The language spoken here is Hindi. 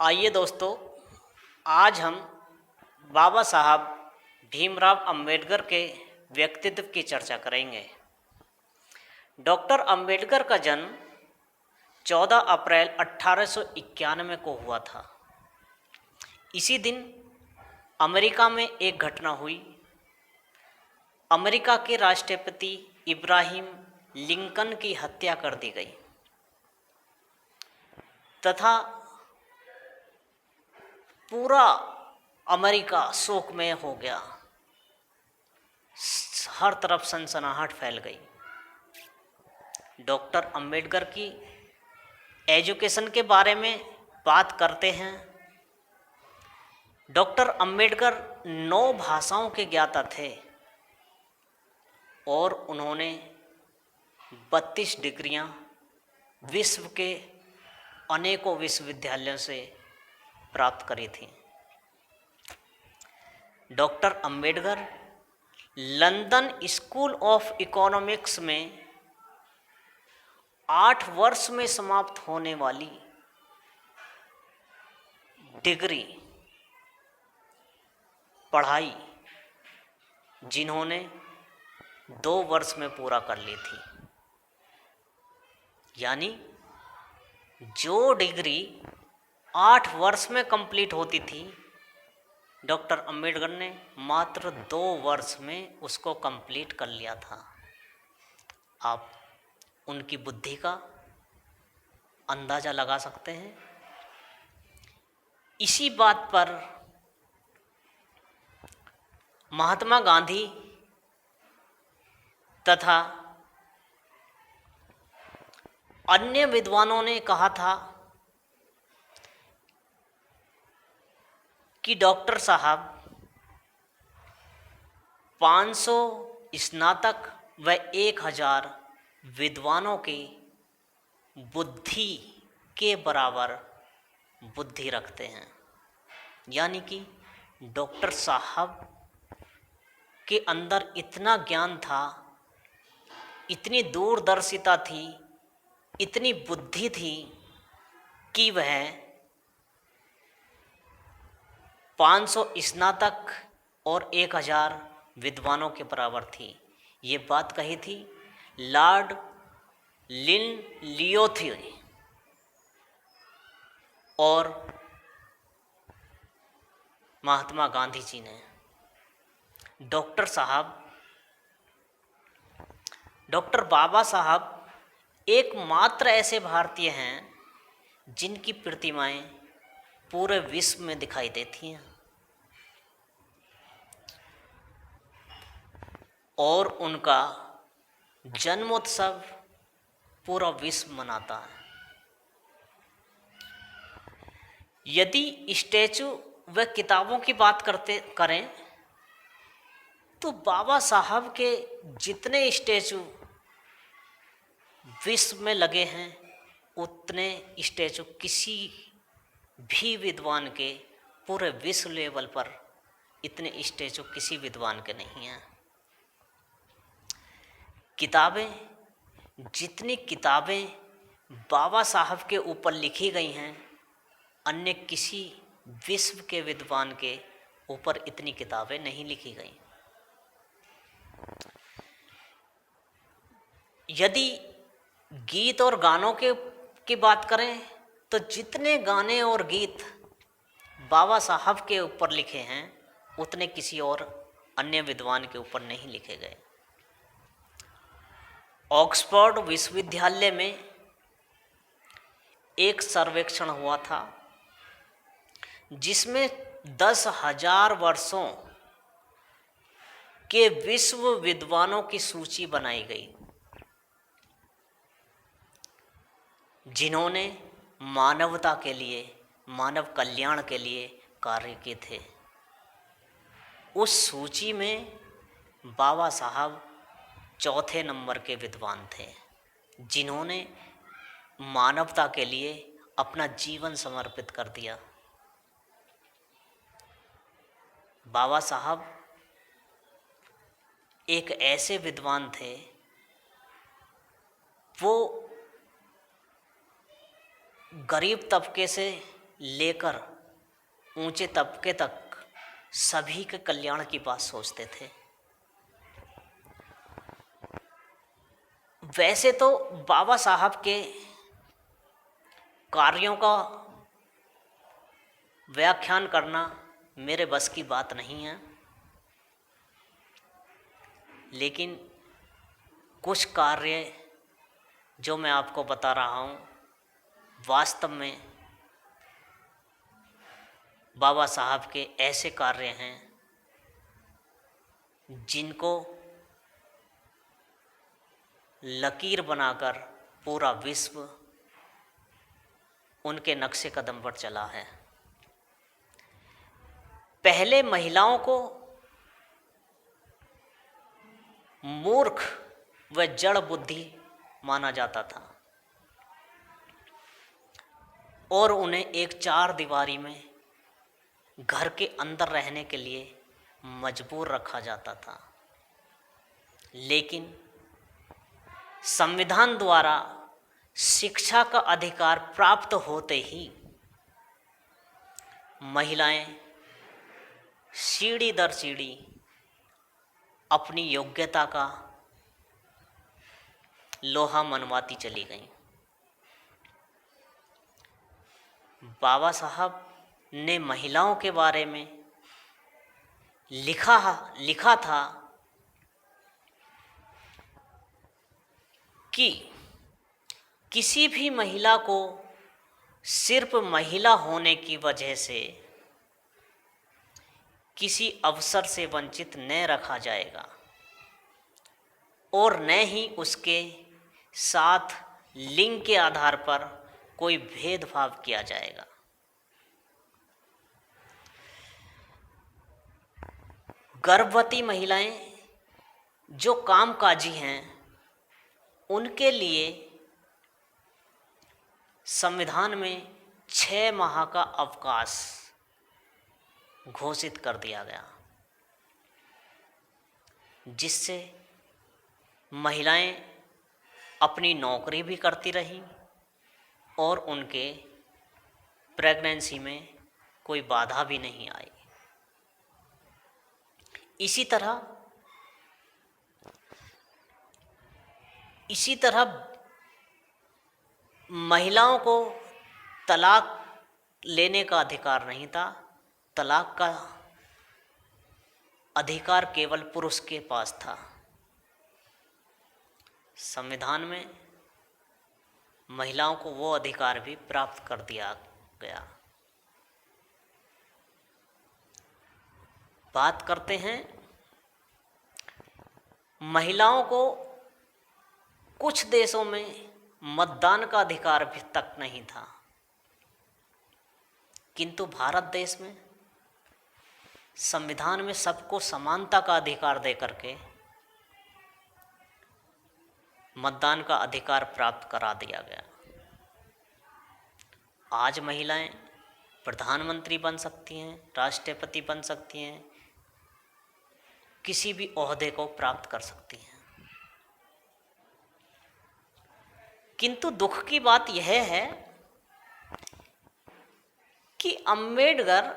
आइए दोस्तों, आज हम बाबा साहब भीमराव अंबेडकर के व्यक्तित्व की चर्चा करेंगे। डॉक्टर अंबेडकर का जन्म 14 अप्रैल 1891 को हुआ था। इसी दिन अमेरिका में एक घटना हुई। अमेरिका के राष्ट्रपति इब्राहिम लिंकन की हत्या कर दी गई तथा पूरा अमेरिका शोकमय हो गया। हर तरफ सनसनाहट फैल गई। डॉक्टर अंबेडकर की एजुकेशन के बारे में बात करते हैं। डॉक्टर अंबेडकर 9 भाषाओं के ज्ञाता थे और उन्होंने 32 डिग्रियां विश्व के अनेकों विश्वविद्यालयों से प्राप्त करी थी। Doctor Ambedkar London school of economics में 8 वर्ष में समाप्त होने वाली डिग्री पढ़ाई जिन्होंने 2 वर्ष में पूरा कर ली थी। यानी जो डिग्री 8 वर्ष में कंप्लीट होती थी, डॉक्टर अंबेडकर ने मात्र 2 वर्ष में उसको कंप्लीट कर लिया था। आप उनकी बुद्धि का अंदाज़ा लगा सकते हैं। इसी बात पर महात्मा गांधी तथा अन्य विद्वानों ने कहा था कि डॉक्टर साहब 500 स्नातक व 1000 विद्वानों की बुद्धि के बराबर बुद्धि रखते हैं। यानी कि डॉक्टर साहब के अंदर इतना ज्ञान था, इतनी दूरदर्शिता थी, इतनी बुद्धि थी कि वह 500 स्नातक और 1000 विद्वानों के बराबर थी। ये बात कही थी लॉर्ड लियोथी और महात्मा गांधी जी ने। डॉक्टर बाबा साहब एकमात्र ऐसे भारतीय हैं जिनकी प्रतिमाएं पूरे विश्व में दिखाई देती हैं और उनका जन्मोत्सव पूरा विश्व मनाता है। यदि स्टैचू व किताबों की बात करें तो बाबा साहब के जितने स्टैचू विश्व में लगे हैं, उतने स्टैचू किसी भी विद्वान के पूरे विश्व लेवल पर इतने स्टैचू किसी विद्वान के नहीं हैं। जितनी किताबें बाबा साहब के ऊपर लिखी गई हैं, अन्य किसी विश्व के विद्वान के ऊपर इतनी किताबें नहीं लिखी गई। यदि गीत और गानों की बात करें तो जितने गाने और गीत बाबा साहब के ऊपर लिखे हैं, उतने किसी और अन्य विद्वान के ऊपर नहीं लिखे गए। ऑक्सफोर्ड विश्वविद्यालय में एक सर्वेक्षण हुआ था जिसमें 10,000 वर्षों के विश्व विद्वानों की सूची बनाई गई जिन्होंने मानवता के लिए, मानव कल्याण के लिए कार्य किए थे। उस सूची में बाबा साहब 4थे नंबर के विद्वान थे जिन्होंने मानवता के लिए अपना जीवन समर्पित कर दिया। बाबा साहब एक ऐसे विद्वान थे, वो गरीब तबके से लेकर ऊंचे तबके तक सभी के कल्याण की बात सोचते थे। वैसे तो बाबा साहब के कार्यों का व्याख्यान करना मेरे बस की बात नहीं है, लेकिन कुछ कार्य जो मैं आपको बता रहा हूँ वास्तव में बाबा साहब के ऐसे कार्य हैं जिनको लकीर बनाकर पूरा विश्व उनके नक्शे कदम पर चला है। पहले महिलाओं को मूर्ख व जड़ बुद्धि माना जाता था और उन्हें एक चार दीवारी में घर के अंदर रहने के लिए मजबूर रखा जाता था। लेकिन संविधान द्वारा शिक्षा का अधिकार प्राप्त होते ही महिलाएं सीढ़ी दर सीढ़ी अपनी योग्यता का लोहा मनवाती चली गईं। बाबा साहब ने महिलाओं के बारे में लिखा था कि किसी भी महिला को सिर्फ महिला होने की वजह से किसी अवसर से वंचित न रखा जाएगा और न ही उसके साथ लिंग के आधार पर कोई भेदभाव किया जाएगा। गर्भवती महिलाएं जो कामकाजी हैं उनके लिए संविधान में 6 माह का अवकाश घोषित कर दिया गया, जिससे महिलाएं अपनी नौकरी भी करती रहीं और उनके प्रेगनेंसी में कोई बाधा भी नहीं आई। इसी तरह महिलाओं को तलाक लेने का अधिकार नहीं था। तलाक का अधिकार केवल पुरुष के पास था। संविधान में महिलाओं को वो अधिकार भी प्राप्त कर दिया गया। बात करते हैं महिलाओं को कुछ देशों में मतदान का अधिकार भी तक नहीं था, किंतु भारत देश में संविधान में सबको समानता का अधिकार देकर के मतदान का अधिकार प्राप्त करा दिया गया। आज महिलाएं प्रधानमंत्री बन सकती हैं, राष्ट्रपति बन सकती हैं, किसी भी ओहदे को प्राप्त कर सकती हैं। किंतु दुख की बात यह है कि अंबेडकर